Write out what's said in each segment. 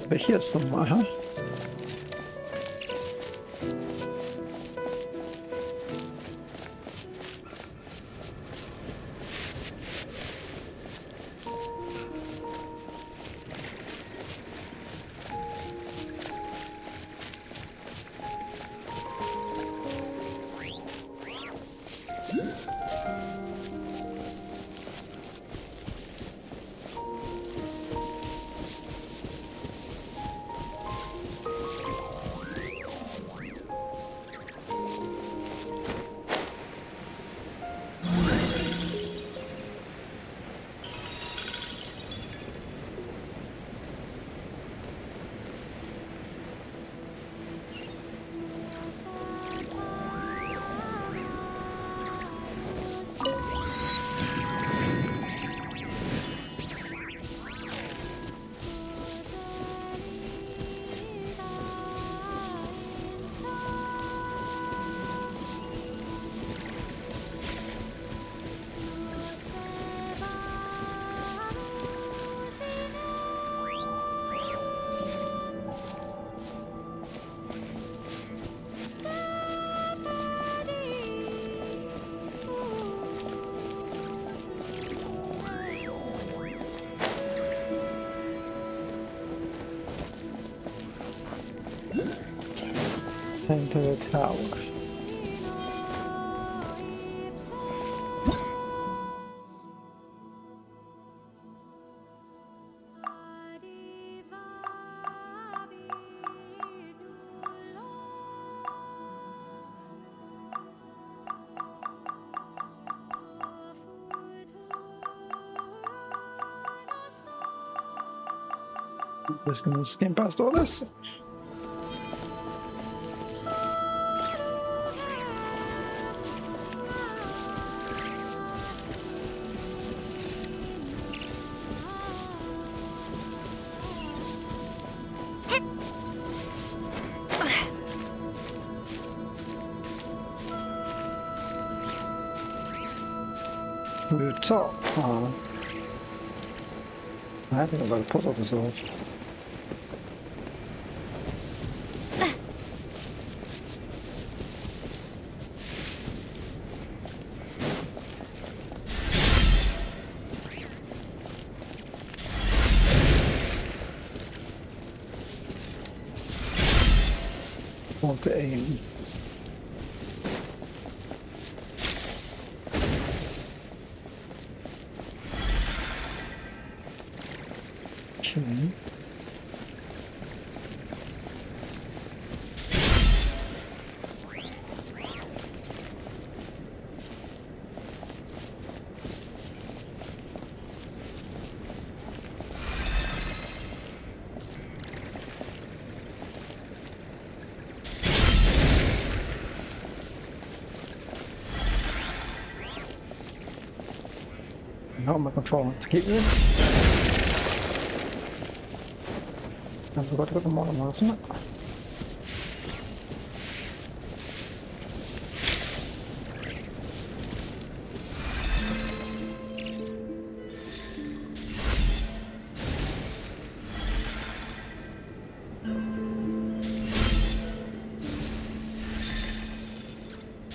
Over here somewhere, huh? Into the tower. Just gonna skim past all this. To the top. Oh. I think I've got a puzzle to solve. Want to aim. Okay. How my controller to keep me. I forgot to put the model on, isn't it?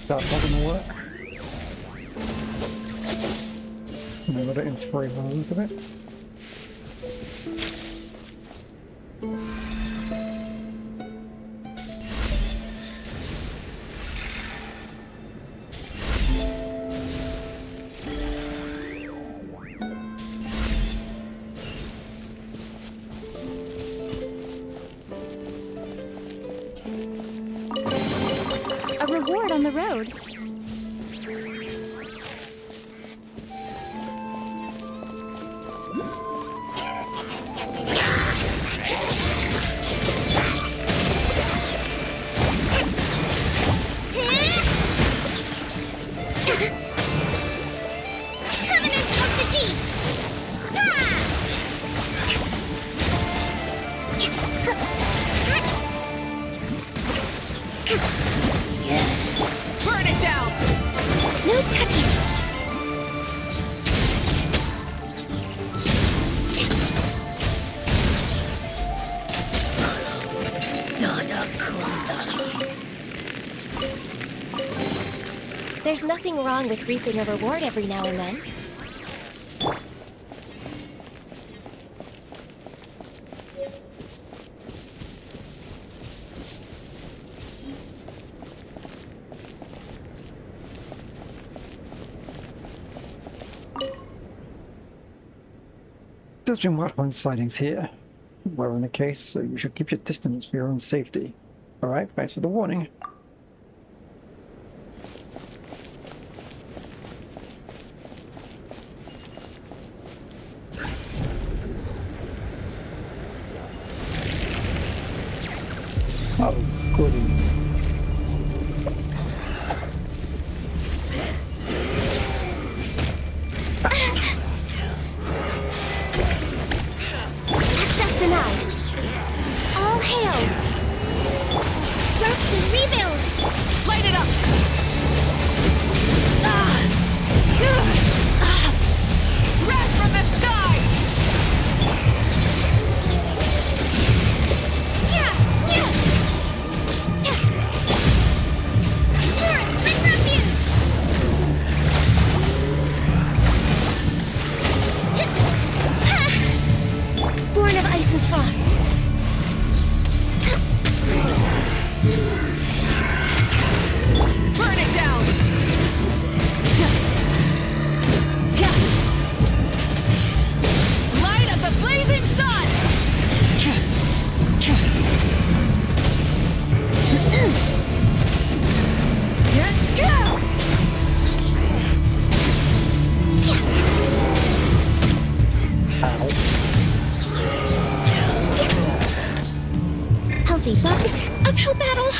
That's not gonna work. And I got it in free by the look of it. A reward on the road. Burn it down! No touching. nothing wrong with reaping a reward every now and then. There's been wildhorn sightings here. We're in the case, so you should keep your distance for your own safety. Alright, thanks for the warning. Oh, goody. Access denied. All hail. Rest and rebuild. Light it up! Wrath from the sky! Yeah, yeah. Taurus, bring refuge. Born of ice and frost. Burn it down! Light of the blazing sun! Healthy bug, uphill battle.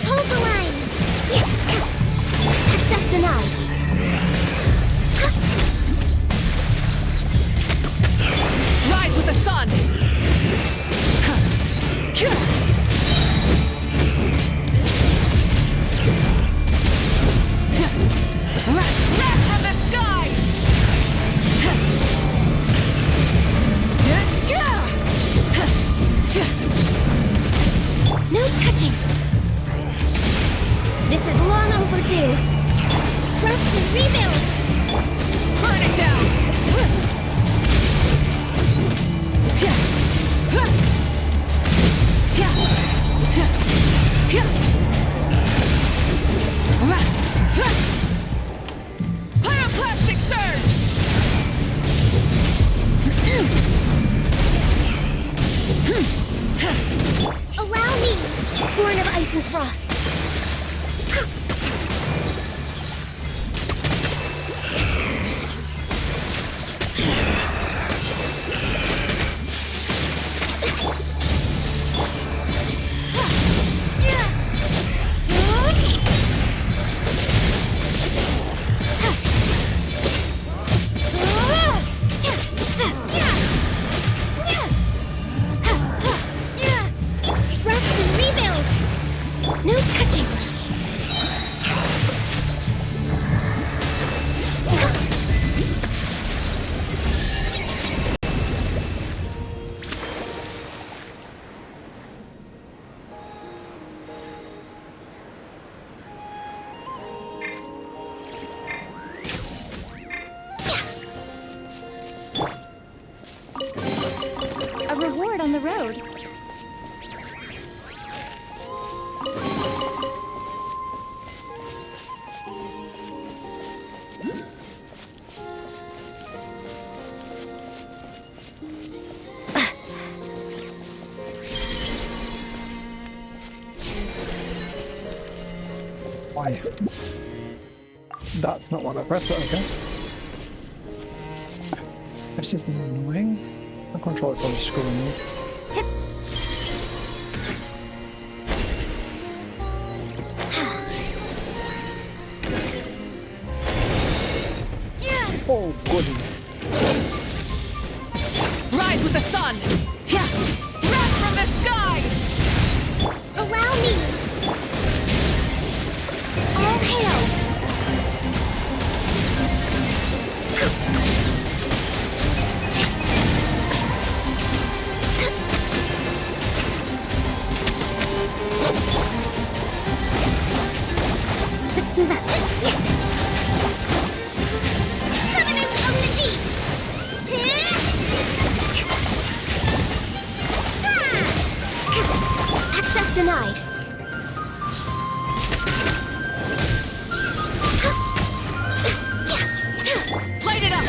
Hold the line. Access denied. Rise with the sun! Wrath from the sky! No touching. This is long overdue. Rest and rebuild. Burn it down! Pyroclastic surge! Allow me. Born of ice and frost. Rest and rebuild. No touching. A reward on the road. Why? That's not what I pressed, but okay. This is annoying. The controller probably screwing me. Oh, goody. Rise with the sun! Wrath from the sky! Allow me. All hail. Let's move out. Covenant of the Deep! Access denied. Light it up!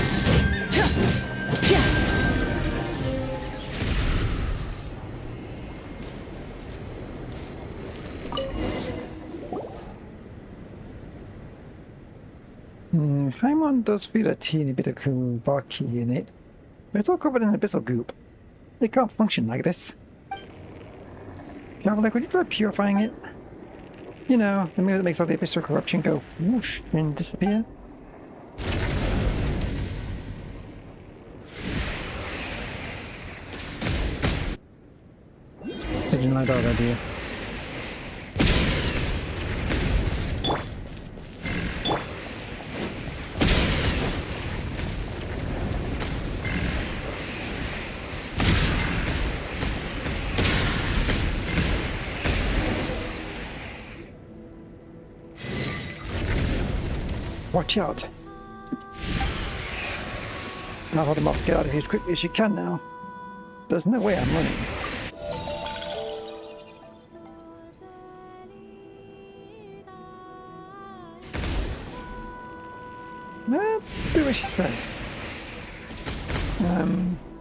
Paimon does feel a teeny bit of varka in it, but it's all covered in abyssal goop. It can't function like this. Traveler, could you try purifying it? You know, the move that makes all the abyssal corruption go whoosh and disappear? I didn't like that idea. Watch out. I'll hold him off. Get out of here as quickly as you can now. There's no way I'm running. Let's do what she says.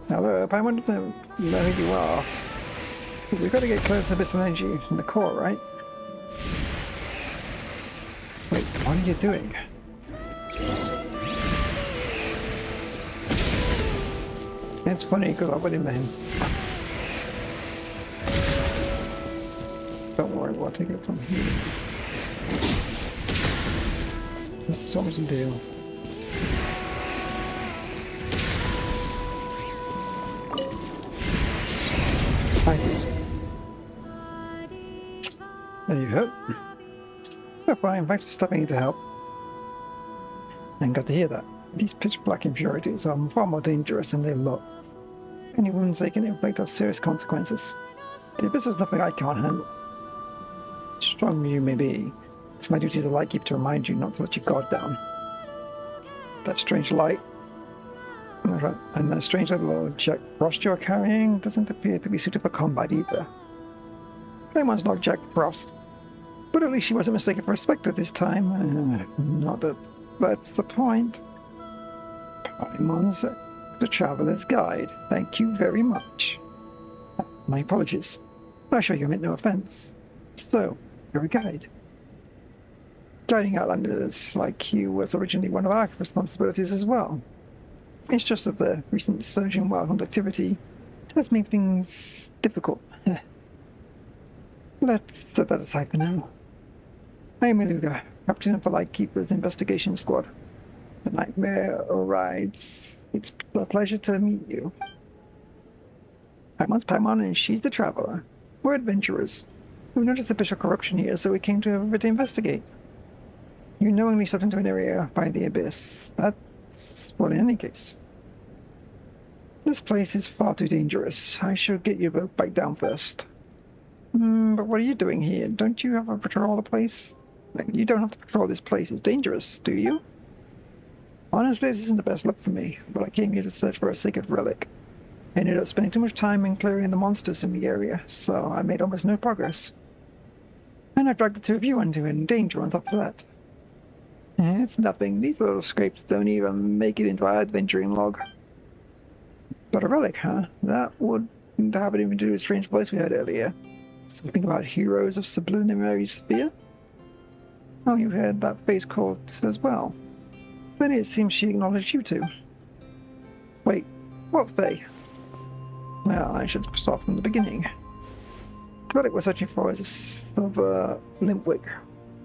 Hello, if I wanted to know who you are, we've got to get close to this energy from the core, right? Wait, what are you doing? It's funny because I went in there. Don't worry, we'll take it from here. So much to do. I see. Are you hurt? Oh, fine, thanks for stopping in to help. And got to hear that. These pitch black impurities are far more dangerous than they look. Any wounds they can inflict have serious consequences. The abyss is nothing I can't handle. Strong you may be, it's my duty as a lightkeeper to remind you not to let your guard down. That strange light and that strange little Jack Frost you're carrying doesn't appear to be suited for combat either. Paimon's not Jack Frost, but at least she wasn't mistaken for a spectre this time. Not that that's the point. Paimon's the traveler's guide. Thank you very much. My apologies. I assure you I meant no offense. So, you're a guide. Guiding Outlanders like you was originally one of our responsibilities as well. It's just that the recent surge in wildhunt activity has made things difficult. Let's set that aside for now. I am illuga, captain of the Lightkeepers Investigation Squad. The nightmare rides. It's a pleasure to meet you. Paimon's Paimon and she's the traveler. We're adventurers. We've noticed official corruption here, so we came to investigate. You knowingly stepped into an area by the abyss. That's well, in any case. This place is far too dangerous. I should get you both back down first. But what are you doing here? Don't you have to patrol the place? You don't have to patrol this place. It's dangerous, do you? Honestly, this isn't the best look for me, but I came here to search for a sacred relic. I ended up spending too much time in clearing the monsters in the area, so I made almost no progress. And I dragged the two of you into danger on top of that. It's nothing. These little scrapes don't even make it into our adventuring log. But a relic, huh? That wouldn't have anything to do with the strange voice we heard earlier. Something about heroes of sublunary sphere? Oh, you heard that face called as well. Then it seems she acknowledged you two. Wait, what Faye? Well, I should start from the beginning. The relic we're searching for is of Limpwick.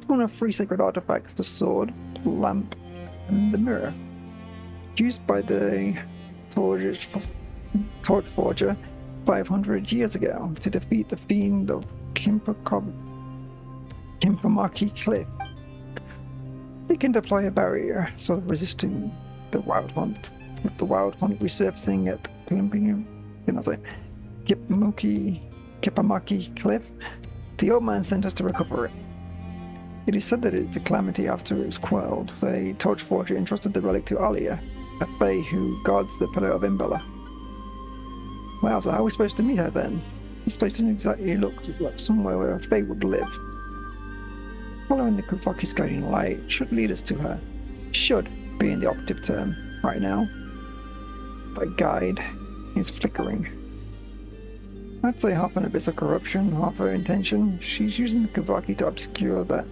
One of 3 sacred artifacts, the sword, the lamp, and the mirror. Used by the Torch Forger 500 years ago to defeat the fiend of Kimpamaki Cliff. It can deploy a barrier, sort of resisting the wild hunt, with the wild hunt resurfacing at Kipamaki Cliff. The old man sent us to recover it. It is said that the calamity after it was quelled, the torch forger entrusted the relic to Alia, a fae who guards the Pillar of Imbala. Wow, so how are we supposed to meet her then? This place doesn't exactly look like somewhere where a fae would live. Following the Kuvaki's guiding light should lead us to her. Should being the operative term right now. But guide is flickering. I'd say half an abyss of corruption, half her intention. She's using the Kavaki to obscure that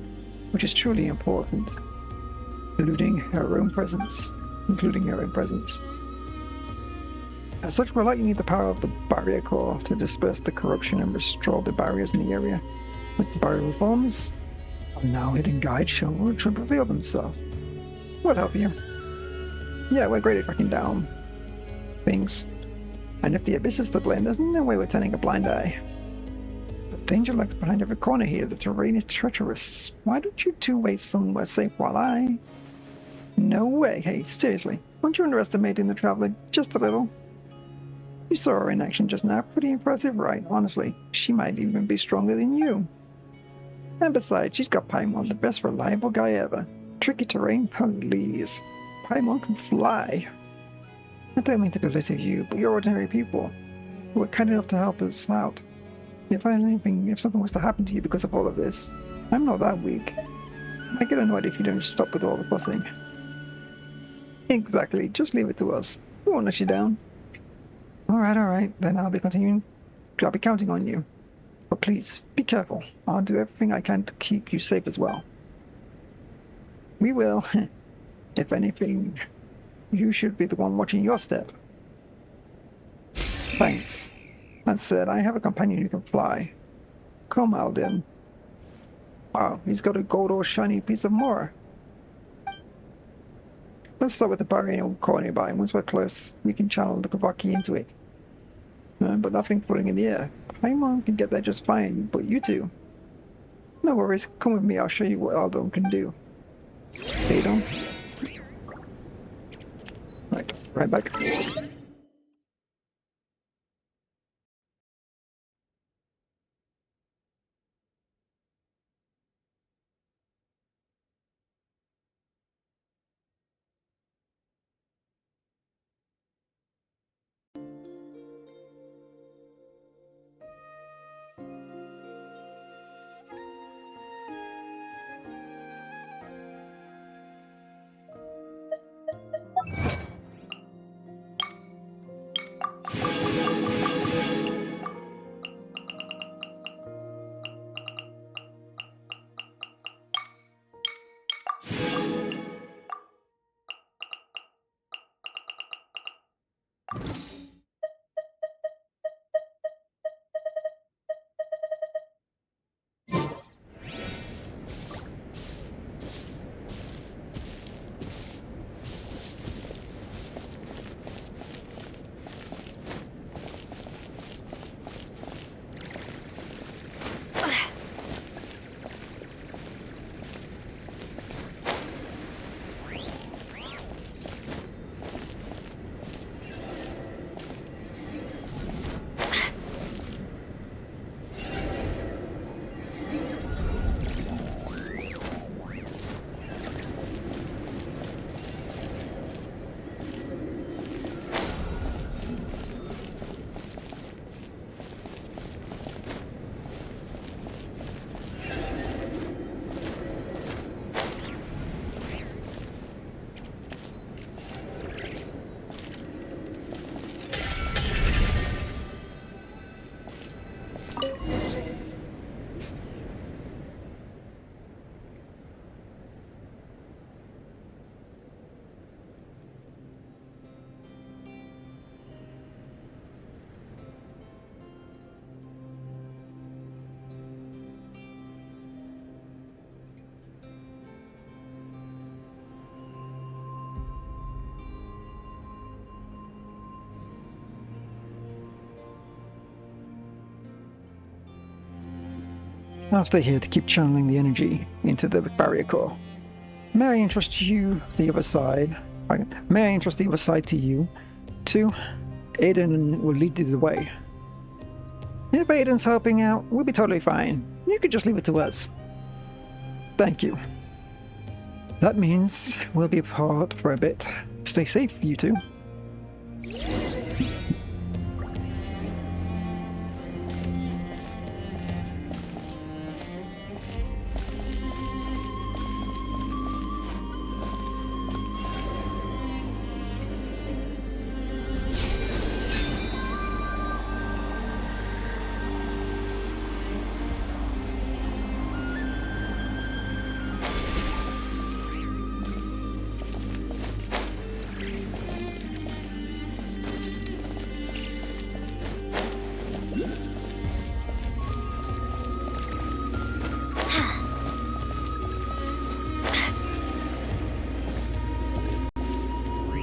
which is truly important, including her own presence. As such, we're likely need the power of the barrier core to disperse the corruption and restore the barriers in the area. Once the barrier reforms, a now hidden guide should reveal themselves. We'll help you. Yeah, we're great at tracking down things. And if the abyss is to blame, there's no way we're turning a blind eye. The danger lurks behind every corner here. The terrain is treacherous. Why don't you two wait somewhere safe while I... No way. Hey, seriously. Aren't you underestimating the traveler just a little? You saw her in action just now. Pretty impressive, right? Honestly, she might even be stronger than you. And besides, she's got Paimon, the best reliable guy ever. Tricky terrain? Please. Paimon can fly. I don't mean to belittle you, but you're ordinary people who were kind enough to help us out. If something was to happen to you because of all of this, I'm not that weak. I get annoyed if you don't stop with all the fussing. Exactly, just leave it to us. We won't let you down. Alright, then I'll be counting on you. But please, be careful. I'll do everything I can to keep you safe as well. We will. If anything, you should be the one watching your step. Thanks. That said, I have a companion who can fly. Come, Alden. Wow, he's got a gold or shiny piece of more. Let's start with the barrier core nearby. Once we're close, we can channel the Kavaki into it. But nothing's floating in the air. Paimon can get there just fine, but you two. No worries, come with me, I'll show you what Alden can do. Adon? Right back. I'll stay here to keep channeling the energy into the barrier core. May I entrust you the other side? May I entrust the other side to you? To Aiden will lead you the way. If Aiden's helping out, we'll be totally fine. You could just leave it to us. Thank you. That means we'll be apart for a bit. Stay safe, you two.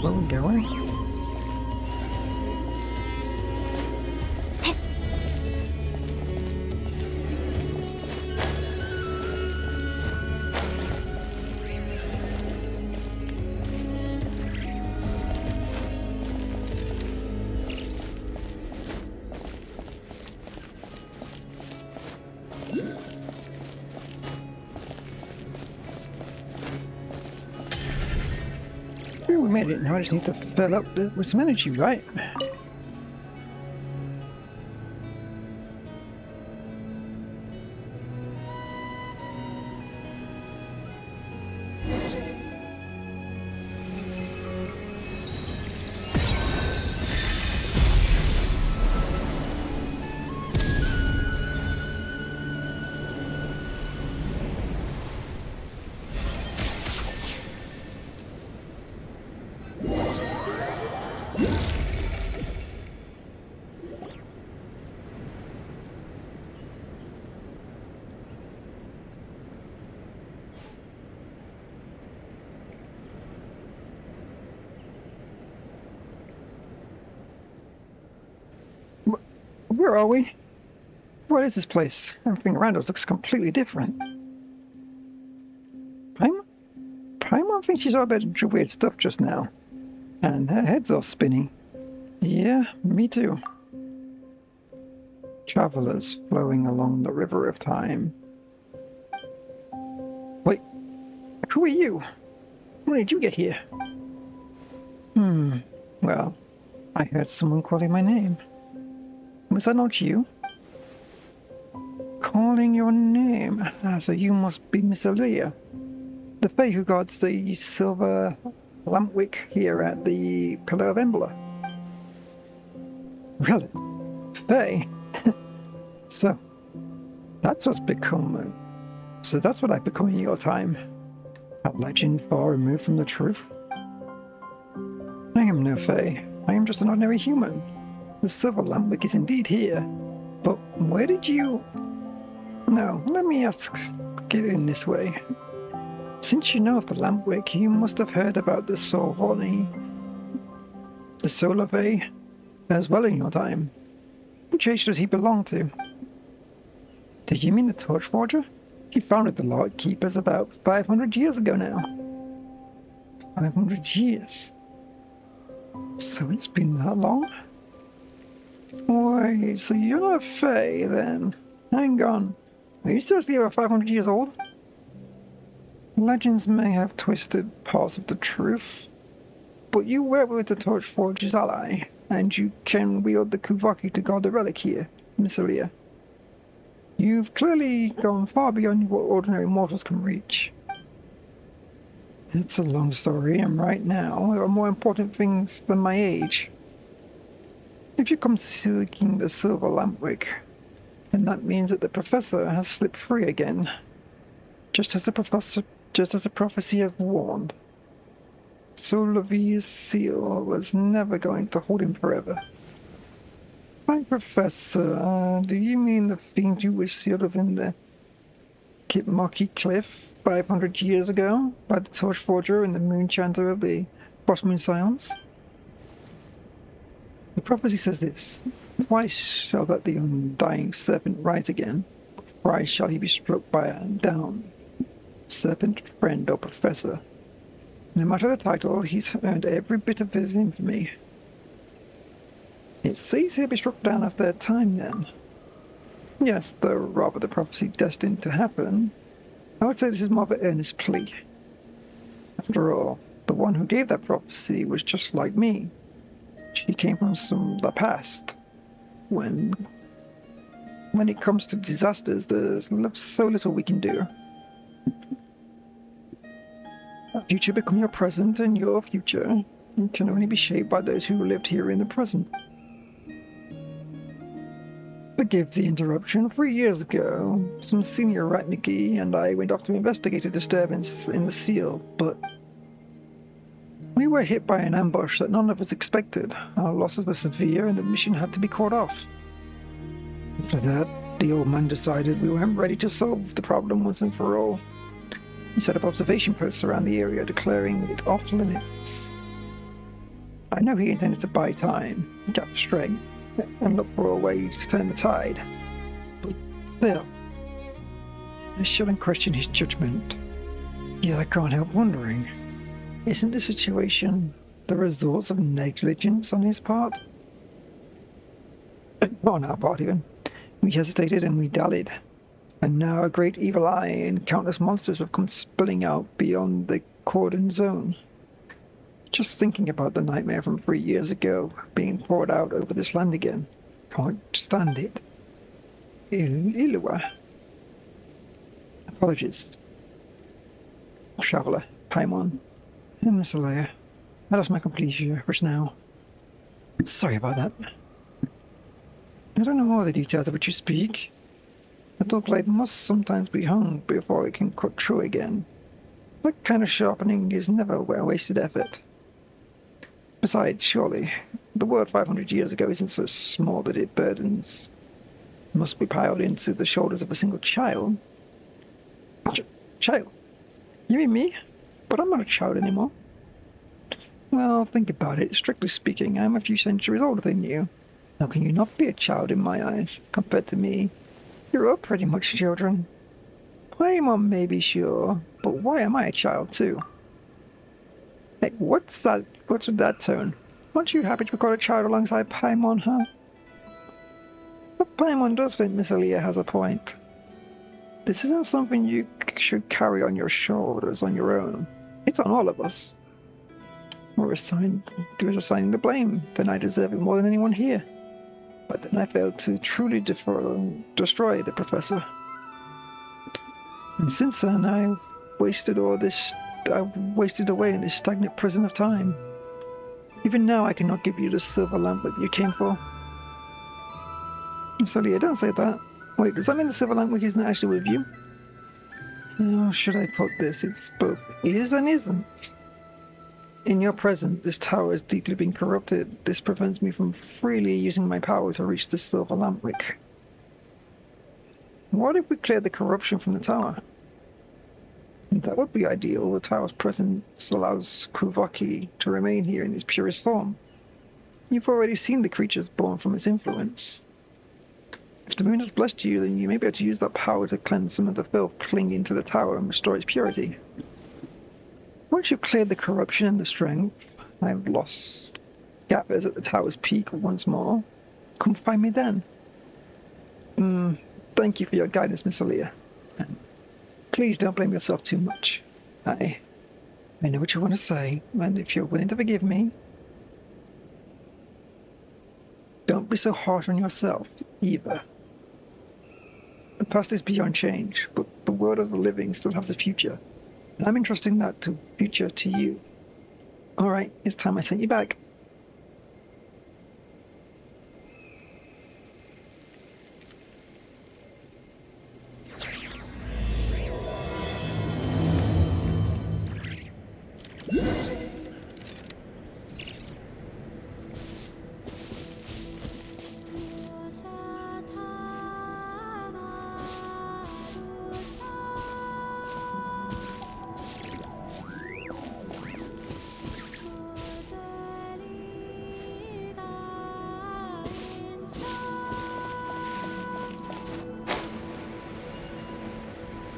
Where are we going? Ooh, we made it. Now I just need to fill up with some energy, right? Where are we? What is this place? Everything around us looks completely different. Paimon thinks she saw a bunch of weird stuff just now. And her head's all spinning. Yeah, me too. Travelers flowing along the river of time. Wait, who are you? When did you get here? Well, I heard someone calling my name. Was that not you? Calling your name? So you must be Miss Aaliyah, the Fae who guards the silver lampwick here at the Pillar of Embla. Really? Fae? So, that's what's become... So that's what I've become in your time. A legend far removed from the truth? I am no Fae. I am just an ordinary human. The silver lampwick is indeed here. But where did you... No, let me get in this way. Since you know of the lampwick, you must have heard about the Solar Fae as well in your time. Which age does he belong to? Do you mean the Torchforger? He founded the Lord Keepers about 500 years ago now. 500 years? So it's been that long? Wait, so you're not a Fae then? Hang on. Are you seriously over 500 years old? Legends may have twisted parts of the truth, but you work with the Torchforger's ally, and you can wield the Kuvaki to guard the relic here, Miss Aaliyah. You've clearly gone far beyond what ordinary mortals can reach. It's a long story, and right now, there are more important things than my age. If you come seeking the silver lampwick, then that means that the professor has slipped free again. Just as the prophecy had warned. Solavi's seal was never going to hold him forever. By Professor, do you mean the fiend who was sealed within the Kitmoki Cliff 500 years ago by the Torchforger and the Moonchanter of the Frostmoon Scions? The prophecy says this: twice shall that the undying serpent rise again, thrice shall he be struck by a down. Serpent, friend, or professor. No matter the title, he's earned every bit of his infamy. It says he'll be struck down a third time then. Yes, though rather the prophecy destined to happen I would say this is more of an earnest plea. After all, the one who gave that prophecy was just like me. She came from the past. When it comes to disasters, there's so little we can do. Our future become your present, and your future can only be shaped by those who lived here in the present. Forgive the interruption. 3 years ago, some senior Ratniki and I went off to investigate a disturbance in the seal, but we were hit by an ambush that none of us expected. Our losses were severe and the mission had to be called off. After that, the old man decided we weren't ready to solve the problem once and for all. He set up observation posts around the area, declaring it off limits. I know he intended to buy time, gather strength, and look for a way to turn the tide. But still, I shouldn't question his judgment. Yet I can't help wondering, isn't the situation the result of negligence on his part? On our part, even. We hesitated and we dallied. And now a great evil eye and countless monsters have come spilling out beyond the cordon zone. Just thinking about the nightmare from 3 years ago being poured out over this land again. Can't stand it. Illuga. Apologies. Traveller, Paimon, and Miss Alea. I lost my composure just now. Sorry about that. I don't know all the details of which you speak. A dull blade must sometimes be hung before it can cut through again. That kind of sharpening is never a wasted effort. Besides, surely, the world 500 years ago isn't so small that its burdens must be piled into the shoulders of a single child. Child? You mean me? But I'm not a child anymore. Well, think about it. Strictly speaking, I'm a few centuries older than you. How can you not be a child in my eyes, compared to me? You're all pretty much children. Paimon may be sure, but why am I a child too? Hey, what's that? What's with that tone? Aren't you happy to be called a child alongside Paimon, huh? But Paimon does think Miss Alea has a point. This isn't something you should carry on your shoulders on your own. It's on all of us. We're assigning the blame, then I deserve it more than anyone here. But then I failed to truly destroy the professor. And since then, I've wasted away in this stagnant prison of time. Even now, I cannot give you the silver lamp that you came for. Celia, don't say that. Wait, does that mean the silver lamp isn't actually with you? How should I put this? It's both is and isn't. In your present, this tower has deeply been corrupted. This prevents me from freely using my power to reach the silver lampwick. What if we cleared the corruption from the tower? That would be ideal. The tower's presence allows Kuvaki to remain here in its purest form. You've already seen the creatures born from its influence. If the moon has blessed you, then you may be able to use that power to cleanse some of the filth clinging to the tower and restore its purity. Once you've cleared the corruption and the strength I've lost gathers at the tower's peak once more, come find me then. Thank you for your guidance, Miss Alea. And please don't blame yourself too much. I know what you want to say, and if you're willing to forgive me, don't be so harsh on yourself, either. The past is beyond change, but the world of the living still has a future. And I'm entrusting that future to you. Alright, it's time I sent you back.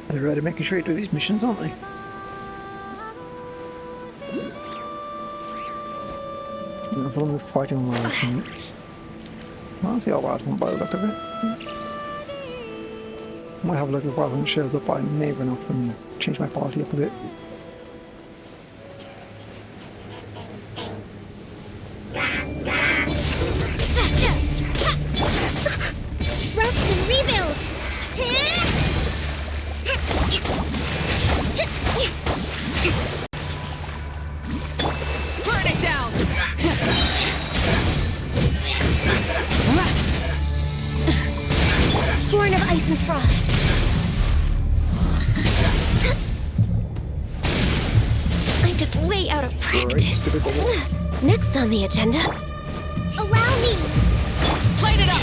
They're ready to make sure you do these missions, aren't they? No problem with fighting wild hunts. Well, I'm the old wild hunt by the look of it. Might have a look at whether it shows up, but I may run off and change my party up a bit. Rest and rebuild! Burn it down! Born of ice and frost. I'm just way out of practice. Next on the agenda. Allow me! Light it up!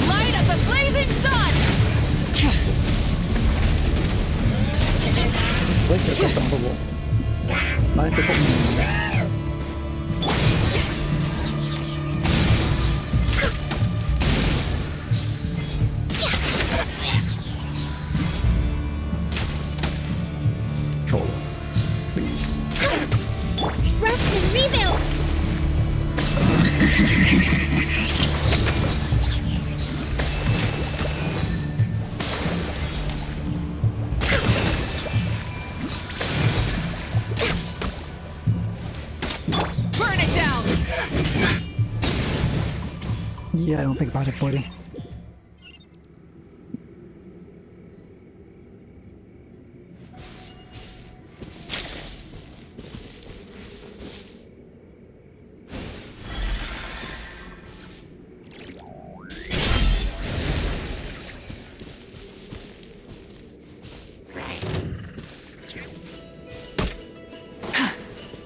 Light up the blazing sun! Wait, there's something on the wall. Nice little. Controller, please. Rest and rebuild! Burn it down! Yeah, don't think about it, buddy.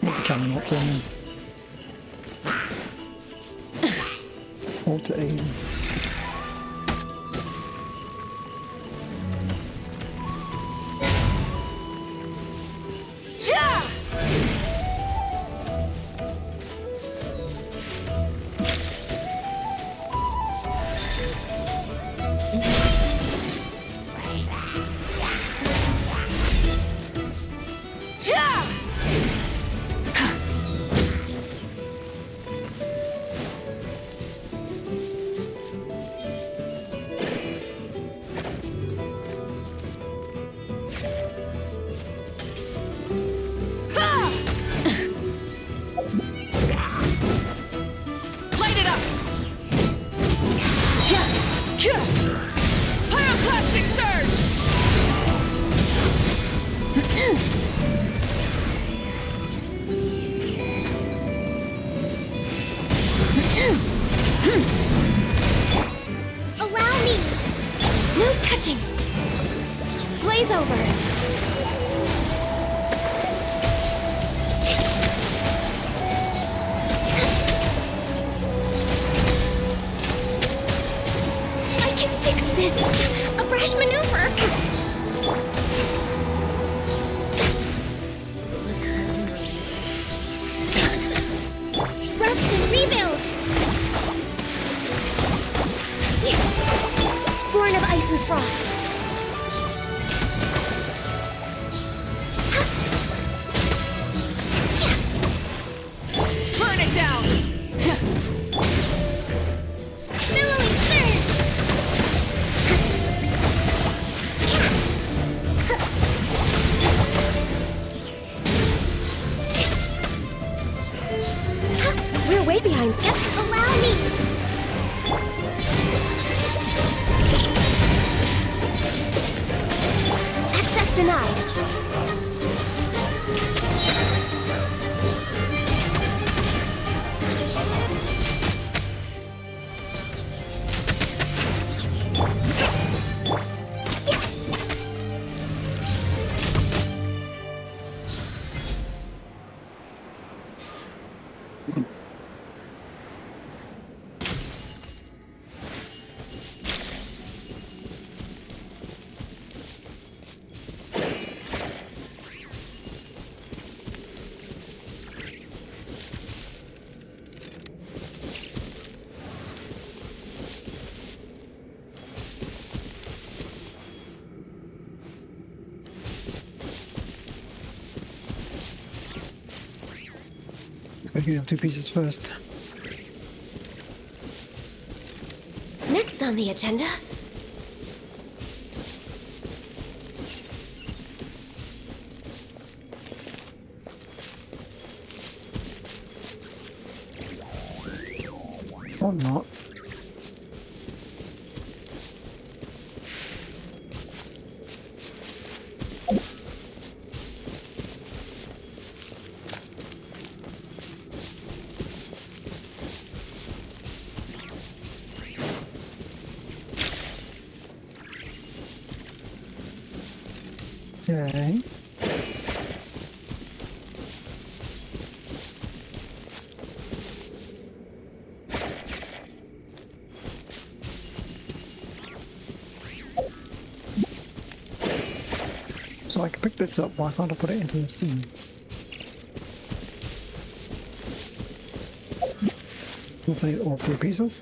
What the camera not saying? Hold to aim. Light it up! Pyroclastic surge! Allow me! No touching! Blaze over! I can fix this! A brash maneuver! Rest and rebuild! Born of ice and frost. Burn it down! Billowing surge! We're way behind schedule. Allow me! Access denied. Let's go get the 2 pieces first. Next on the agenda? Or not. Okay. So I can pick this up, why can't I put it into the scene? Let's need all 3 pieces.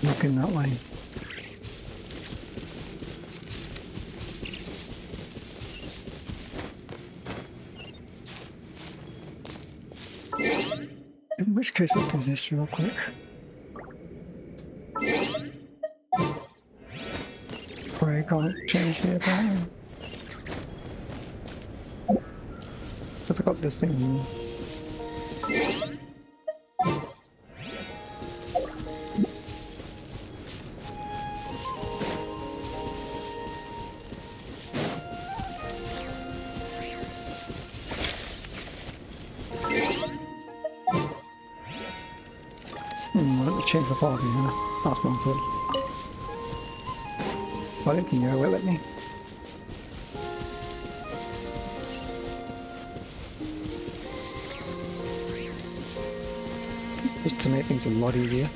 Looking that way. In which case, let's do this real quick. I can't change the apparently. Because I got this thing. Let me change the party here. That's not good. I don't think you will let me. Just to make things a lot easier.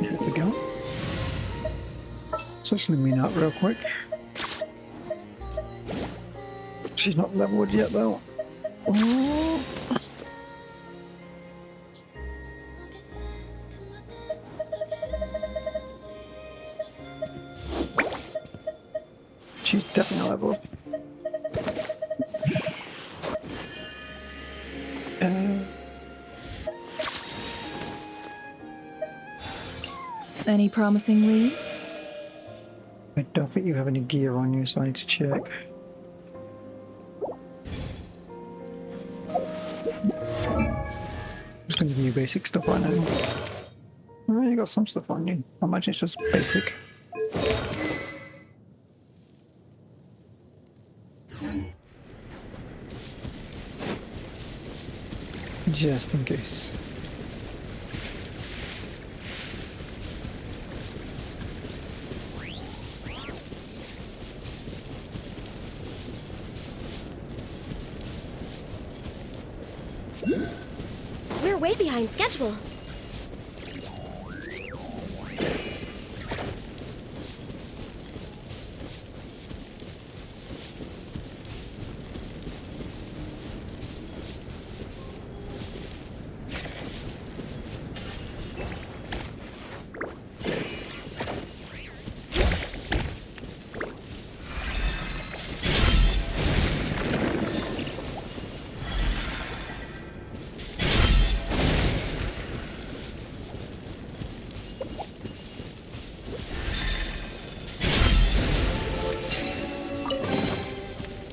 There we go. Switching me out real quick. She's not leveled yet though. Ooh. She's definitely leveled. Any promising leads? I don't think you have any gear on you, so I need to check. Just gonna give you basic stuff right now. Oh, you got some stuff on you. I imagine it's just basic. Just in case. We're way behind schedule.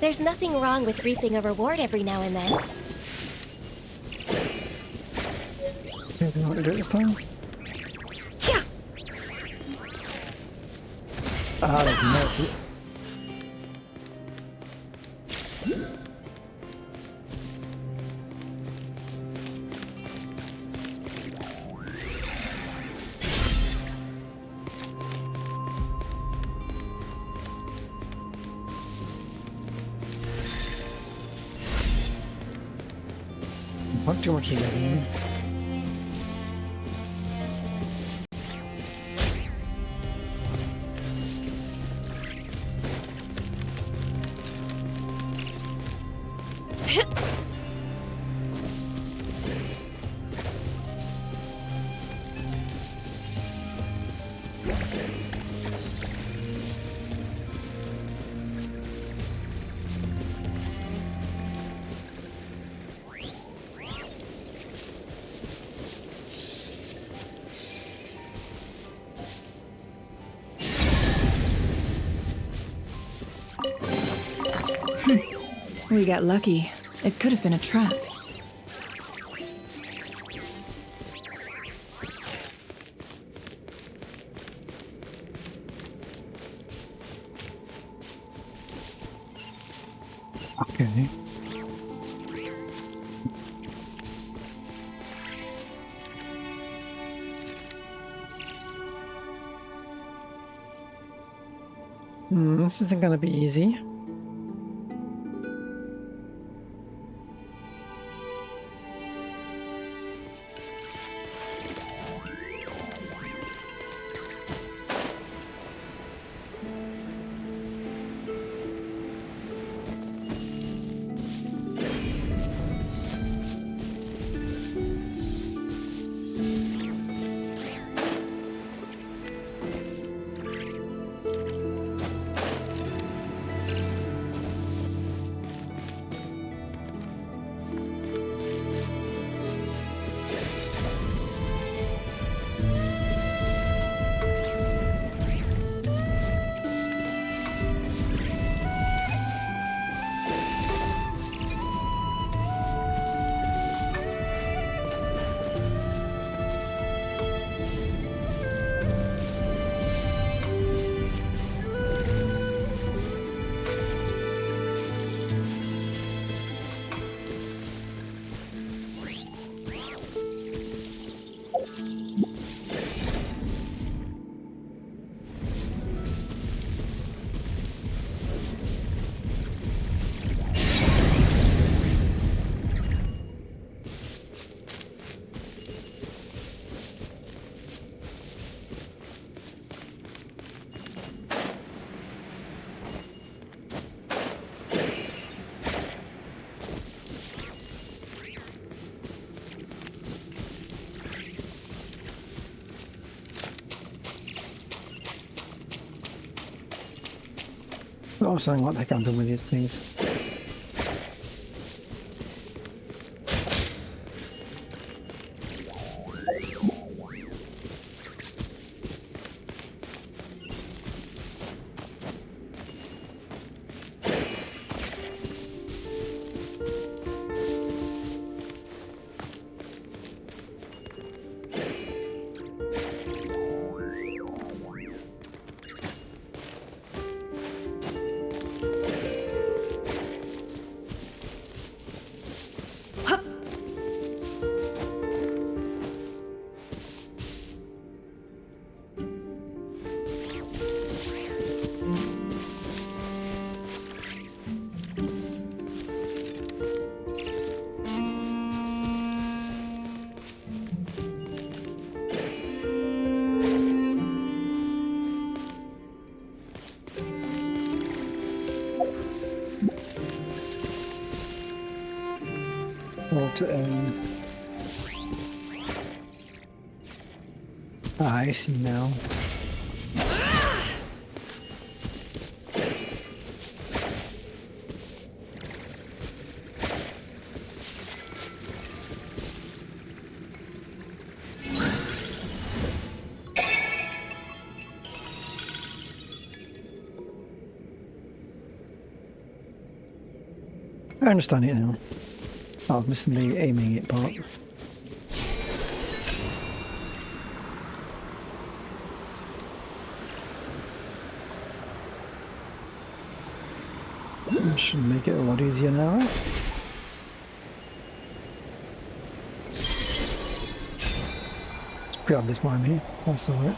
There's nothing wrong with reaping a reward every now and then. Anything you want to do this time? Yeah. Ah, they've melted. Not too much of that. We got lucky. It could have been a trap. Okay. This isn't gonna be easy. Oh, sorry, what the heck I'm doing with these things. I see now. I understand it now. I was missing the aiming it part. Should make it a lot easier now. Let's grab this one here. That's alright.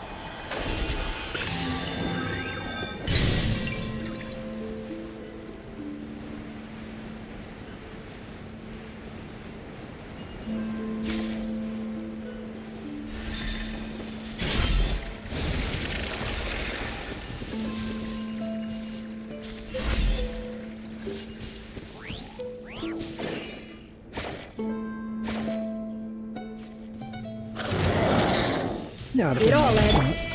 Yeah, It all, Ed.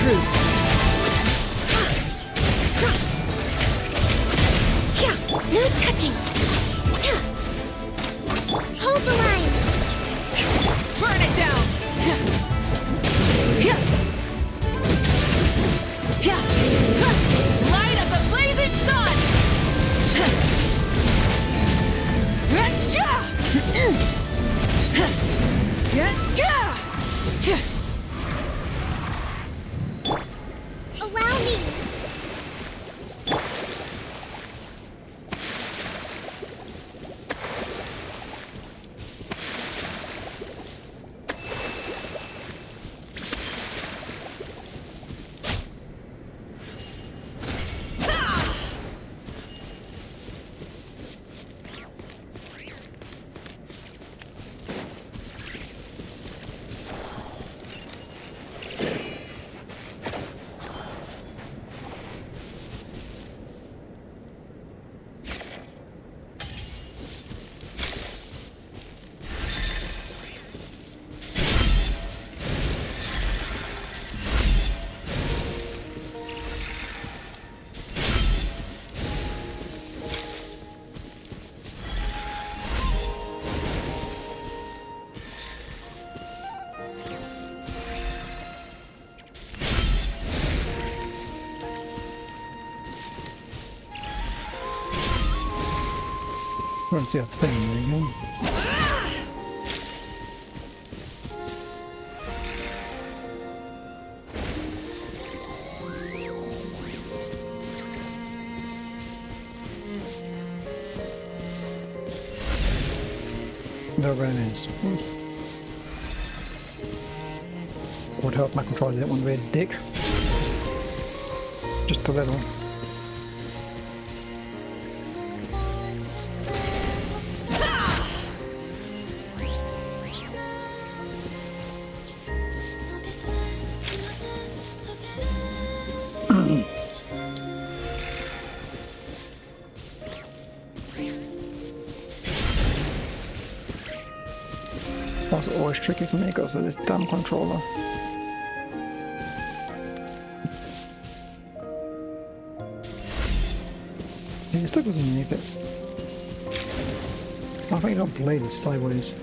truth. No touching. Hold the line. Burn it down. Light of the blazing sun. Allow me. I want to see a thing again. No is. Would help my controller didn't want to be a dick. Just a little. That's always tricky for me because of this damn controller. See, it still doesn't make it. I think your blade is sideways.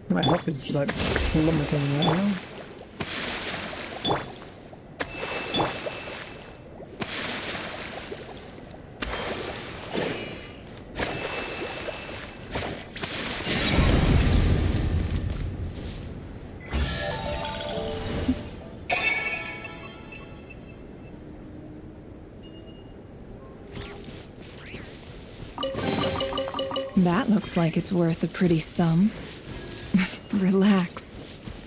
My help is like limiting right now. That looks like it's worth a pretty sum. Relax.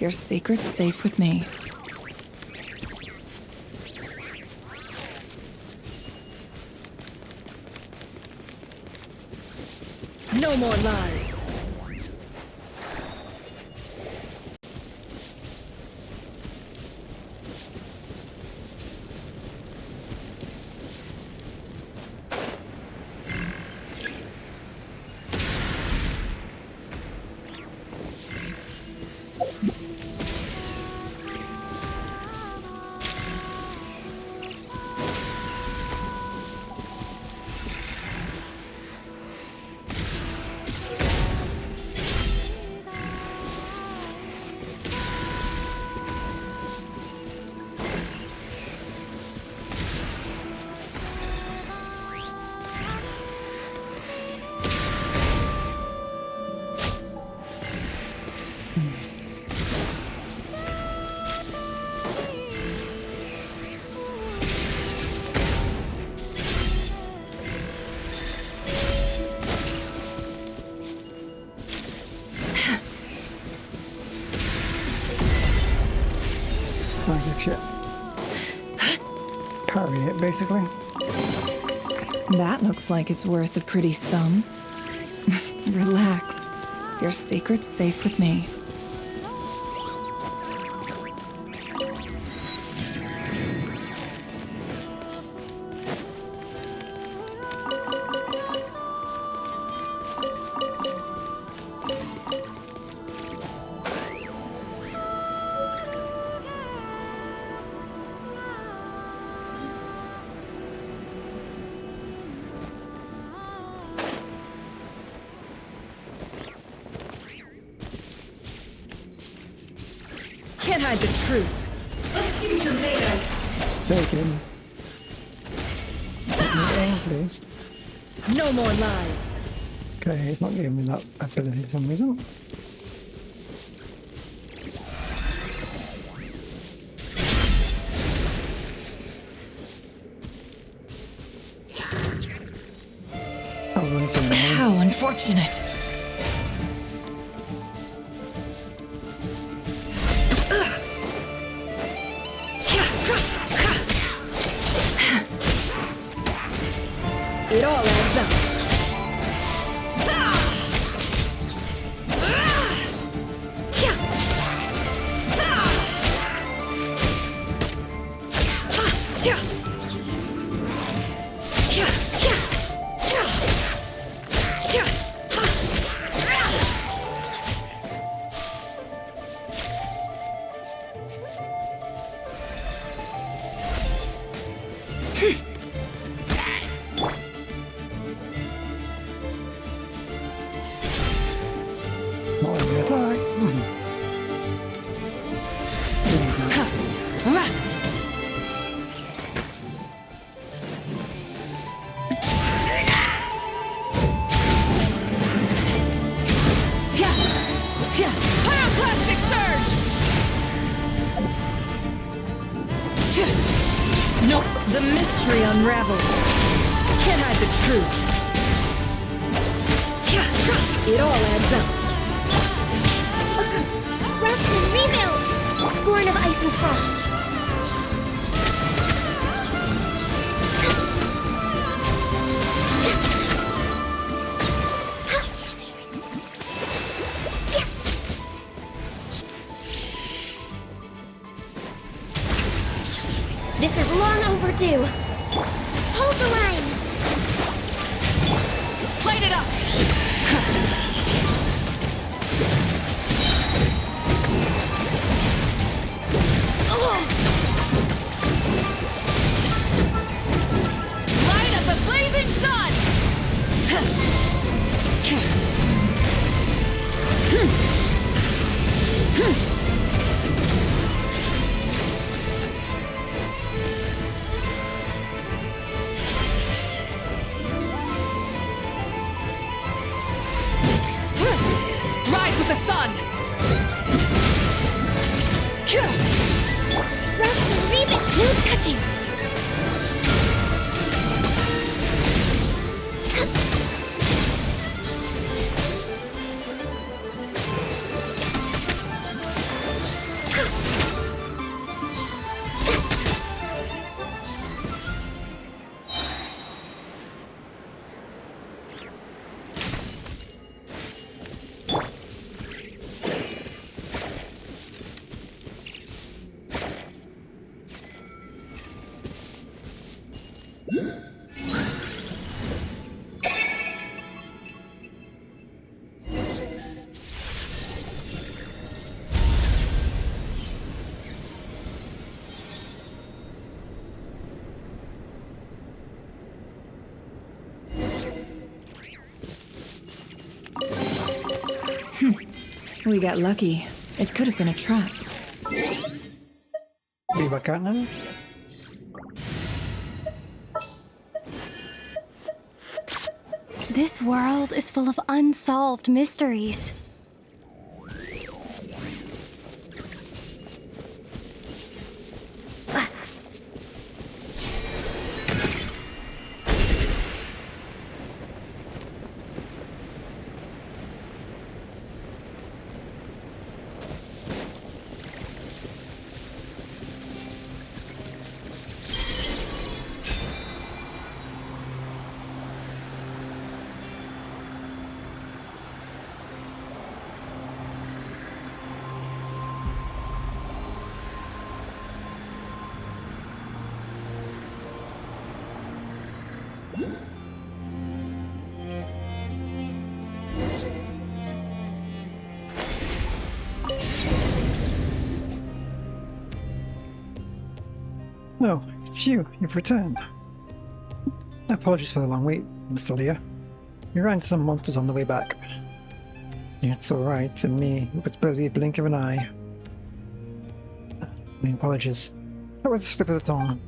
Your secret's safe with me. No more lies. Shit. Parry it, basically. That looks like it's worth a pretty sum. Relax. Your secret's safe with me. Can't hide the truth. Let's see tomatoes. Bacon. Let me in, please. No more lies. Okay, he's not giving me that ability for some reason. I was going to say no. How unfortunate. It all adds up. Not letting me attack. Pyroclastic surge! Nope, the mystery unravels. Can't hide the truth. It all adds up. Rest and rebuild! Born of ice and frost. This is long overdue. Hold the line! Light it up! Light of the blazing sun! Rise with the sun! Rest and rebuild! No touching! We got lucky. It could have been a trap. Leave a cat now? This world is full of unsolved mysteries. Oh, it's you. You've returned. Apologies for the long wait, Mr. Leah. We ran into some monsters on the way back. It's alright, to me, it was barely a blink of an eye. My apologies. That was a slip of the tongue.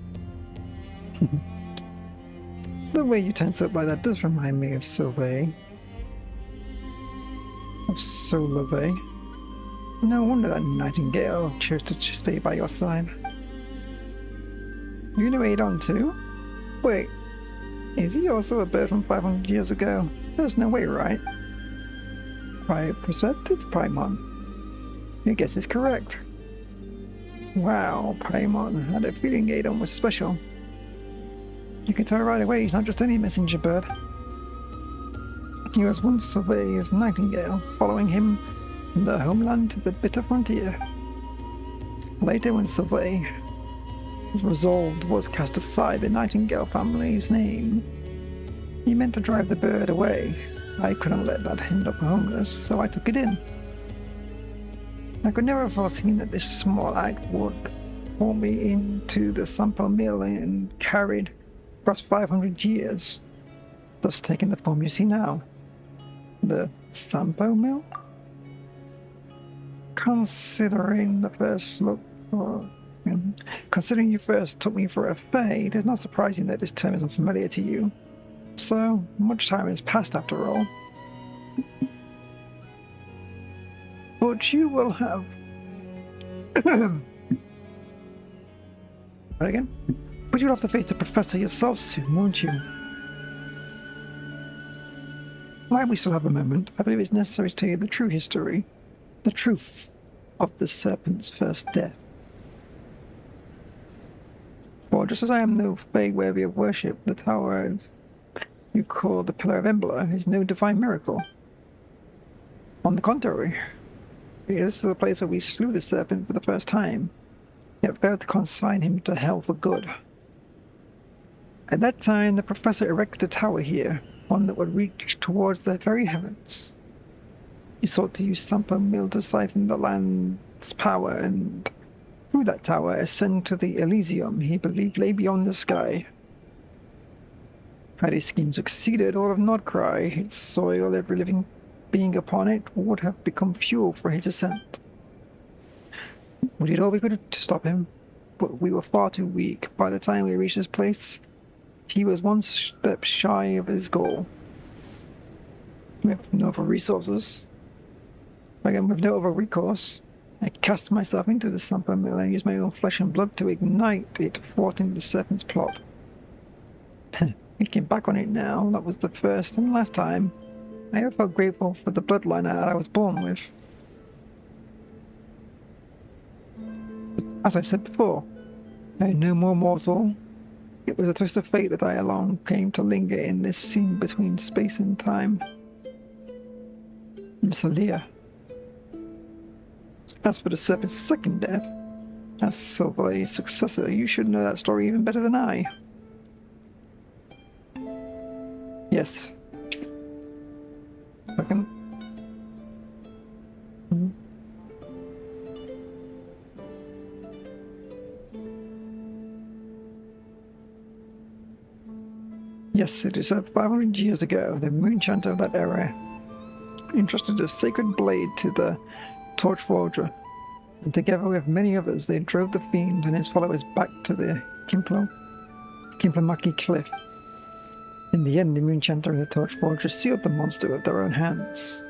The way you tense up like that does remind me of Sauve. Of Solove. No wonder that nightingale chose to stay by your side. You know Adon too? Wait, is he also a bird from 500 years ago? There's no way, right? Quite perspective, Paimon. Your guess is correct. Wow, Paimon had a feeling Adon was special. You can tell right away he's not just any messenger bird. He was once Sauve's nightingale, following him from the homeland to the bitter frontier. Later, when Sauve resolved was cast aside the Nightingale family's name, he meant to drive the bird away. I couldn't let that end up homeless, so I took it in. I could never have foreseen that this small act would pull me into the Sampo mill and carried across 500 years, thus taking the form you see now. The Sampo mill? Considering you first took me for a fae, it is not surprising that this term is unfamiliar to you. So, much time has passed after all. But you will have... What again? But you'll have to face the professor yourself soon, won't you? While we still have a moment, I believe it's necessary to tell you the true history. The truth of the serpent's first death. For just as I am no fae worthy of worship, the tower you call the Pillar of Embla is no divine miracle. On the contrary, this is the place where we slew the serpent for the first time, yet failed to consign him to hell for good. At that time, the professor erected a tower here, one that would reach towards the very heavens. He sought to use Sampo Mill to siphon the land's power and, through that tower, ascend to the Elysium he believed lay beyond the sky. Had his scheme succeeded, all of Nordcry, its soil, every living being upon it, would have become fuel for his ascent. We did all we could to stop him, but we were far too weak. By the time we reached this place, he was one step shy of his goal. With no other resources, again with no other recourse, I cast myself into the Sampo Mill and used my own flesh and blood to ignite it, thwarting the serpent's plot. Thinking back on it now, that was the first and last time I ever felt grateful for the bloodline I was born with. As I've said before, I am no more mortal. It was a twist of fate that I alone came to linger in this scene between space and time. Miss Leah. As for the serpent's second death, as Sauve's successor, you should know that story even better than I. Yes. Second. Yes, it is that 500 years ago, the Moonchanter of that era entrusted a sacred blade to the Torchforger, and together with many others, they drove the fiend and his followers back to the Kimplamaki cliff. In the end, the Moonchanter and the Torchforger sealed the monster with their own hands.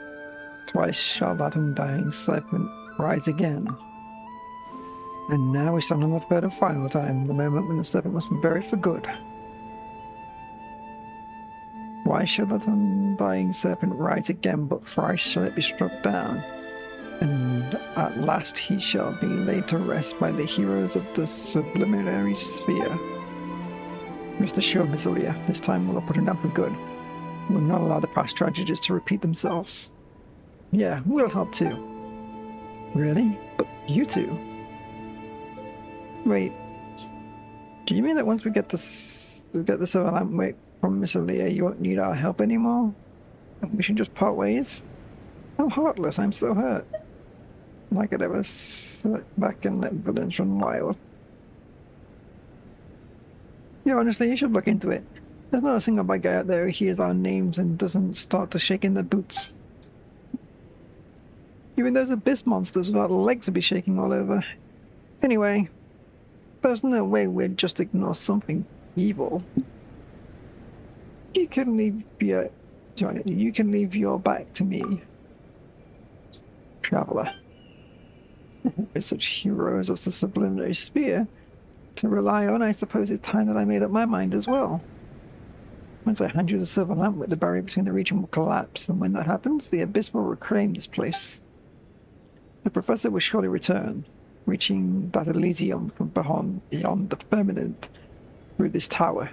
Twice shall that undying serpent rise again. And now we stand on the third and final time, the moment when the serpent must be buried for good. Why should that undying serpent rise again, but thrice shall it be struck down, and at last he shall be laid to rest by the heroes of the sublunary sphere. Rest assured, Miss Leah, this time we'll put it down for good. We'll not allow the past tragedies to repeat themselves. Yeah, we'll help too. Really? But you two? Wait, do you mean that once we get the silver lamp, from Miss Aaliyah you won't need our help anymore? And we should just part ways? I'm heartless, I'm so hurt. Like I'd ever sit back and let villains run wild. Yeah, honestly, you should look into it. There's not a single bad guy out there who hears our names and doesn't start to shake in their boots. Even those abyss monsters without legs would be shaking all over. Anyway, there's no way we'd just ignore something evil. You can leave your back to me, traveler. With such heroes as the subliminary spear to rely on, I suppose it's time that I made up my mind as well. Once I hand you the silver lamp, the barrier between the region will collapse, and when that happens, the abyss will reclaim this place. The professor will surely return, reaching that Elysium from beyond the firmament through this tower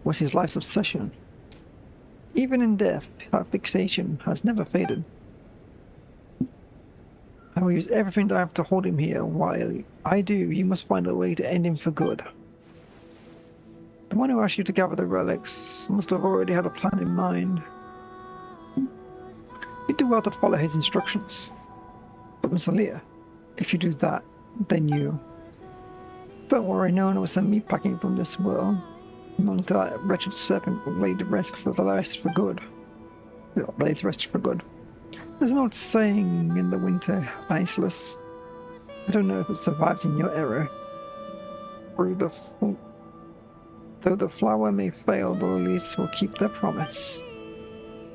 was his life's obsession. Even in death, that fixation has never faded. I will use everything that I have to hold him here. While I do, you must find a way to end him for good. The one who asked you to gather the relics must have already had a plan in mind. You do well to follow his instructions. But Miss Aaliyah, if you do that, then you... Don't worry, no one will send me packing from this world. Not until that wretched serpent will lay to rest for good. Lay to rest for good. There's an old saying in the winter, iceless. I don't know if it survives in your era. Though the flower may fail, the lilies will keep their promise.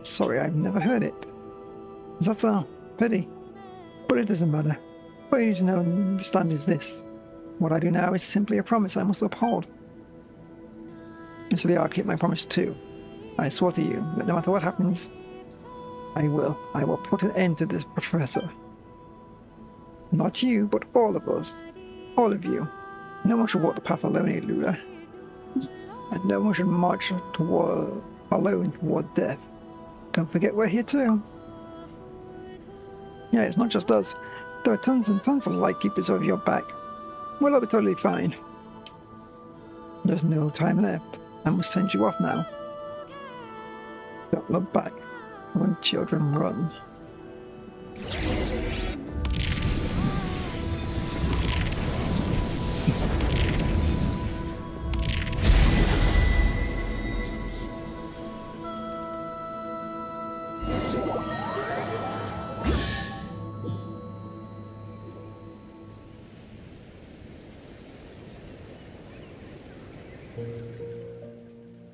Sorry, I've never heard it. That's a pity. But it doesn't matter. What you need to know and understand is this. What I do now is simply a promise I must uphold. I'll keep my promise too. I swore to you that no matter what happens, I will put an end to this professor. Not you, but all of us. All of you. No one should walk the path alone, illuga. And no one should march alone toward death. Don't forget we're here too. Yeah, it's not just us. There are tons and tons of lightkeepers over your back. We'll all be totally fine. There's no time left. I must send you off now. Don't look back when children run.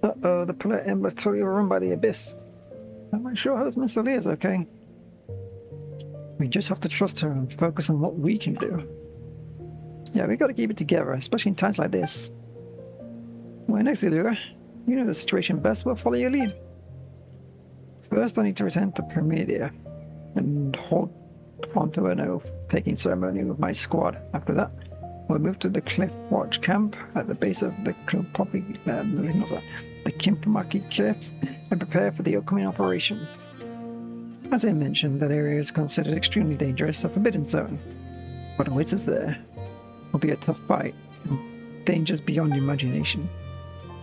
Uh-oh, the planet Ember's totally run by the abyss. I'm not sure how Miss Aaliyah's okay. We just have to trust her and focus on what we can do. Yeah, we gotta keep it together, especially in times like this. Where next, illuga? You know the situation best, we'll follow your lead. First, I need to return to Primedia and hold on to an oath-taking ceremony with my squad. After that, we'll move to the Cliff Watch camp at the base of the Kimpamaki Cliff and prepare for the upcoming operation. As I mentioned, that area is considered extremely dangerous, a forbidden zone. What awaits us there will be a tough fight, and dangers beyond your imagination.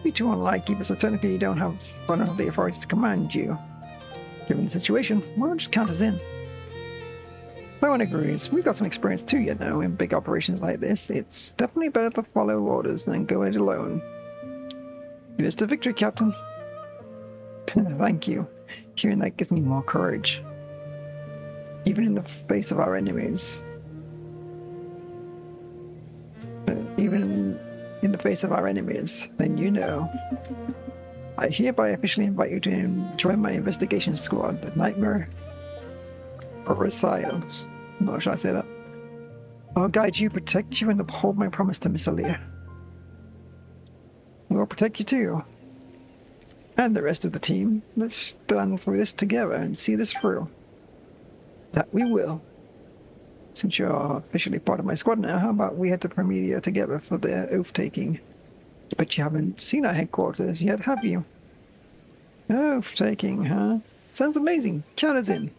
You two aren't lightkeepers, so technically you don't have the authority to command you. Given the situation, why not just count us in? No one agrees. We've got some experience too, you know, in big operations like this. It's definitely better to follow orders than go it alone. It is to victory, Captain. Thank you. Hearing that gives me more courage. Even in the face of our enemies. Even in the face of our enemies, then you know. I hereby officially invite you to join my investigation squad, the Nightmare Orisiles. No, should I say that? I'll guide you, protect you, and uphold my promise to Miss Aaliyah. We'll protect you too. And the rest of the team. Let's stand through this together and see this through. That we will. Since you're officially part of my squad now, how about we head to Primedia together for the oath-taking? But you haven't seen our headquarters yet, have you? Oath-taking, huh? Sounds amazing. Count us in.